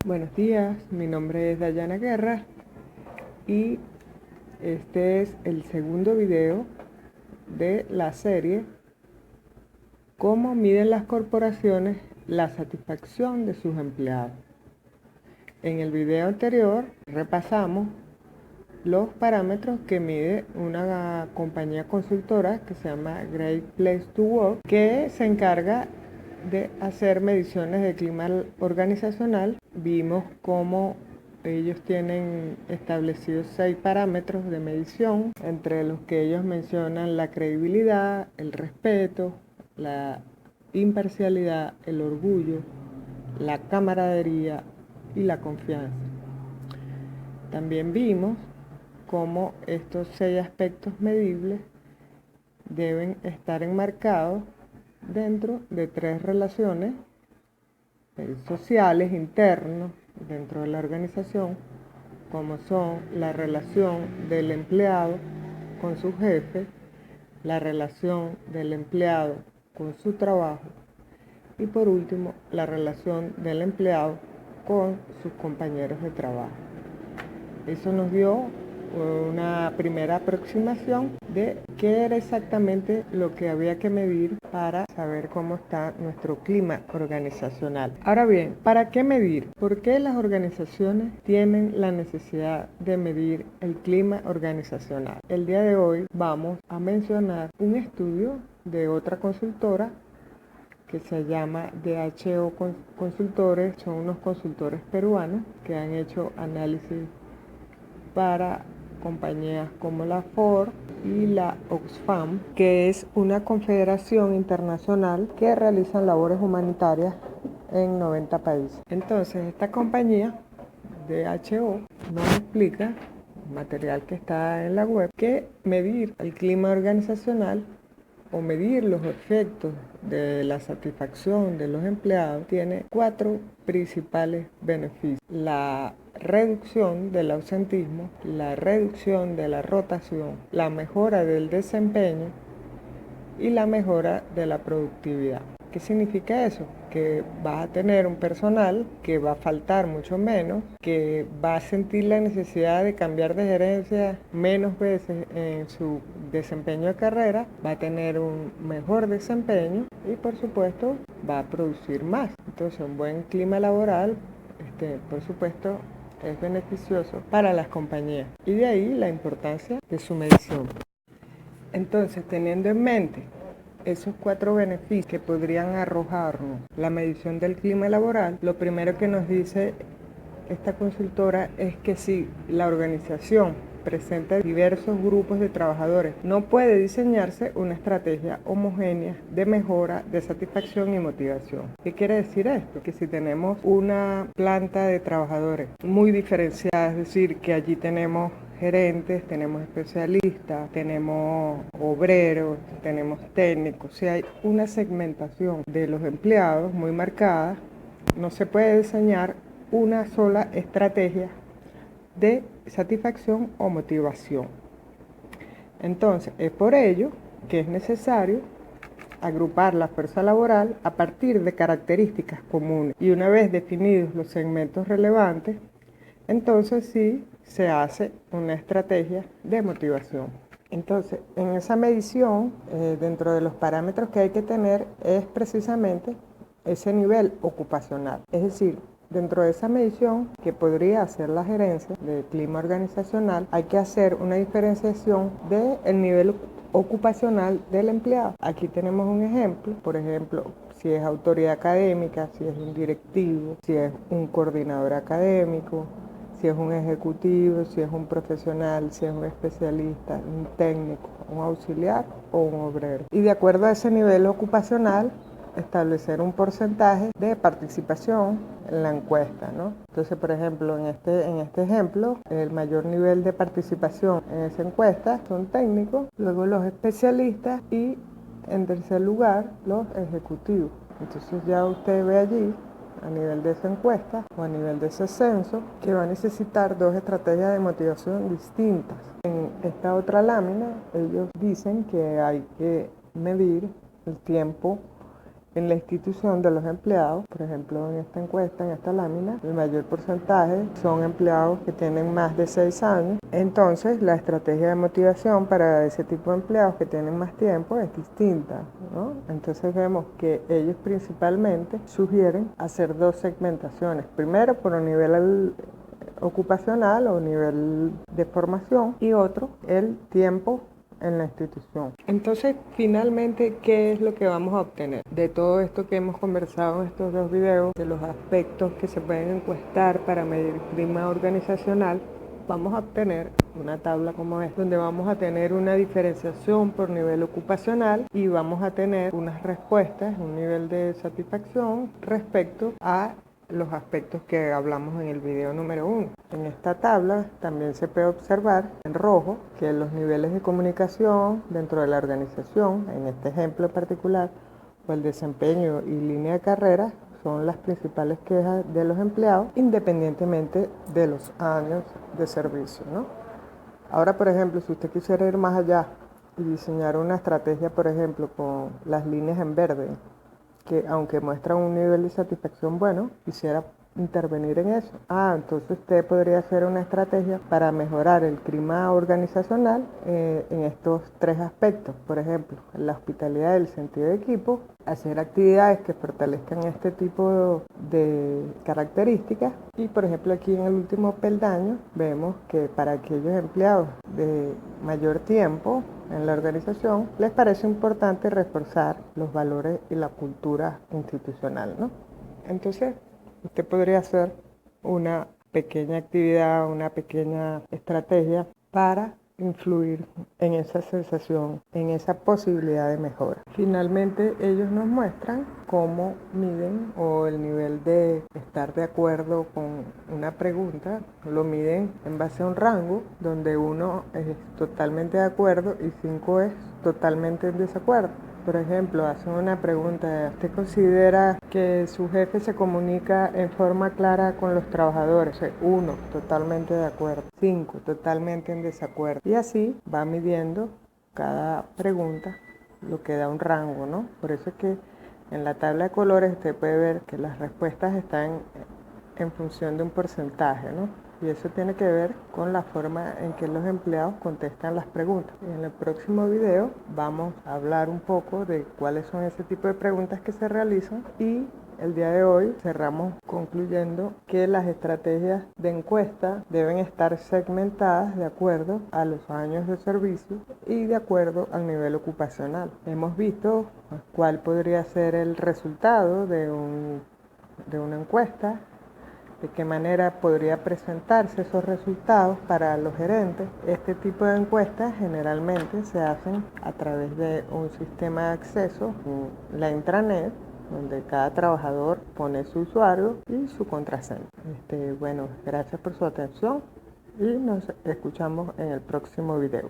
Buenos días, mi nombre es Dayana Guerra y este es el segundo video de la serie ¿Cómo miden las corporaciones la satisfacción de sus empleados? En el video anterior repasamos los parámetros que mide una compañía consultora que se llama Great Place to Work, que se encarga de hacer mediciones de clima organizacional. Vimos cómo ellos tienen establecidos 6 parámetros de medición, entre los que ellos mencionan la credibilidad, el respeto, la imparcialidad, el orgullo, la camaradería y la confianza. También vimos cómo estos 6 aspectos medibles deben estar enmarcados dentro de 3 relaciones sociales internas dentro de la organización, como son la relación del empleado con su jefe, la relación del empleado con su trabajo y por último la relación del empleado con sus compañeros de trabajo. Eso nos dio una primera aproximación de qué era exactamente lo que había que medir para saber cómo está nuestro clima organizacional. Ahora bien, ¿para qué medir? ¿Por qué las organizaciones tienen la necesidad de medir el clima organizacional? El día de hoy vamos a mencionar un estudio de otra consultora que se llama DHO Consultores. Son unos consultores peruanos que han hecho análisis para compañías como la Ford y la Oxfam, que es una confederación internacional que realiza labores humanitarias en 90 países. Entonces, esta compañía DHO nos explica, material que está en la web, que medir el clima organizacional o medir los efectos de la satisfacción de los empleados tiene 4 principales beneficios: la reducción del ausentismo, la reducción de la rotación, la mejora del desempeño y la mejora de la productividad. ¿Qué significa eso? Que vas a tener un personal que va a faltar mucho menos, que va a sentir la necesidad de cambiar de gerencia menos veces en su desempeño de carrera, va a tener un mejor desempeño y por supuesto va a producir más. Entonces un buen clima laboral, por supuesto, es beneficioso para las compañías y de ahí la importancia de su medición. Entonces, teniendo en mente esos 4 beneficios que podrían arrojarnos la medición del clima laboral, lo primero que nos dice esta consultora es que si la organización presenta diversos grupos de trabajadores, no puede diseñarse una estrategia homogénea de mejora de satisfacción y motivación. ¿Qué quiere decir esto? Que si tenemos una planta de trabajadores muy diferenciada, es decir, que allí tenemos gerentes, tenemos especialistas, tenemos obreros, tenemos técnicos, si hay una segmentación de los empleados muy marcada, no se puede diseñar una sola estrategia de satisfacción o motivación. Entonces, es por ello que es necesario agrupar la fuerza laboral a partir de características comunes y una vez definidos los segmentos relevantes, entonces sí se hace una estrategia de motivación. Entonces, en esa medición, dentro de los parámetros que hay que tener es precisamente ese nivel ocupacional. Es decir, dentro de esa medición que podría hacer la gerencia de clima organizacional, hay que hacer una diferenciación del nivel ocupacional del empleado. Aquí tenemos un ejemplo, por ejemplo, si es autoridad académica, si es un directivo, si es un coordinador académico, si es un ejecutivo, si es un profesional, si es un especialista, un técnico, un auxiliar o un obrero. Y de acuerdo a ese nivel ocupacional, establecer un porcentaje de participación en la encuesta, ¿no? Entonces, por ejemplo, en este ejemplo, el mayor nivel de participación en esa encuesta son técnicos, luego los especialistas y, en tercer lugar, los ejecutivos. Entonces ya usted ve allí, a nivel de esa encuesta o a nivel de ese censo, que va a necesitar 2 estrategias de motivación distintas. En esta otra lámina, ellos dicen que hay que medir el tiempo en la institución de los empleados. Por ejemplo, en esta encuesta, en esta lámina, el mayor porcentaje son empleados que tienen más de 6 años. Entonces, la estrategia de motivación para ese tipo de empleados que tienen más tiempo es distinta, ¿no? Entonces vemos que ellos principalmente sugieren hacer dos segmentaciones. Primero, por un nivel ocupacional o nivel de formación, y otro, el tiempo en la institución. Entonces, finalmente, ¿qué es lo que vamos a obtener? De todo esto que hemos conversado en estos dos videos, de los aspectos que se pueden encuestar para medir clima organizacional, vamos a obtener una tabla como esta, donde vamos a tener una diferenciación por nivel ocupacional y vamos a tener unas respuestas, un nivel de satisfacción respecto a los aspectos que hablamos en el video número 1. En esta tabla también se puede observar en rojo que los niveles de comunicación dentro de la organización, en este ejemplo en particular, o el desempeño y línea de carrera, son las principales quejas de los empleados, independientemente de los años de servicio, ¿no? Ahora, por ejemplo, si usted quisiera ir más allá y diseñar una estrategia, por ejemplo, con las líneas en verde, que aunque muestran un nivel de satisfacción bueno, quisiera intervenir en eso. Entonces usted podría hacer una estrategia para mejorar el clima organizacional en estos tres aspectos. Por ejemplo, la hospitalidad del sentido de equipo, hacer actividades que fortalezcan este tipo de características. Y por ejemplo, aquí en el último peldaño vemos que para aquellos empleados de mayor tiempo en la organización, les parece importante reforzar los valores y la cultura institucional, ¿no? Entonces, usted podría hacer una pequeña actividad, una pequeña estrategia para influir en esa sensación, en esa posibilidad de mejora. Finalmente, ellos nos muestran cómo miden o el nivel de estar de acuerdo con una pregunta. Lo miden en base a un rango donde 1 es totalmente de acuerdo y 5 es totalmente en desacuerdo. Por ejemplo, hacen una pregunta: ¿usted considera que su jefe se comunica en forma clara con los trabajadores? 1, totalmente de acuerdo. 5, totalmente en desacuerdo. Y así va midiendo cada pregunta, lo que da un rango, ¿no? Por eso es que en la tabla de colores usted puede ver que las respuestas están en función de un porcentaje, ¿no? Y eso tiene que ver con la forma en que los empleados contestan las preguntas. En el próximo video vamos a hablar un poco de cuáles son ese tipo de preguntas que se realizan, y el día de hoy cerramos concluyendo que las estrategias de encuesta deben estar segmentadas de acuerdo a los años de servicio y de acuerdo al nivel ocupacional. Hemos visto cuál podría ser el resultado de una encuesta, de qué manera podría presentarse esos resultados para los gerentes. Este tipo de encuestas generalmente se hacen a través de un sistema de acceso, la intranet, donde cada trabajador pone su usuario y su contraseña. Bueno, gracias por su atención y nos escuchamos en el próximo video.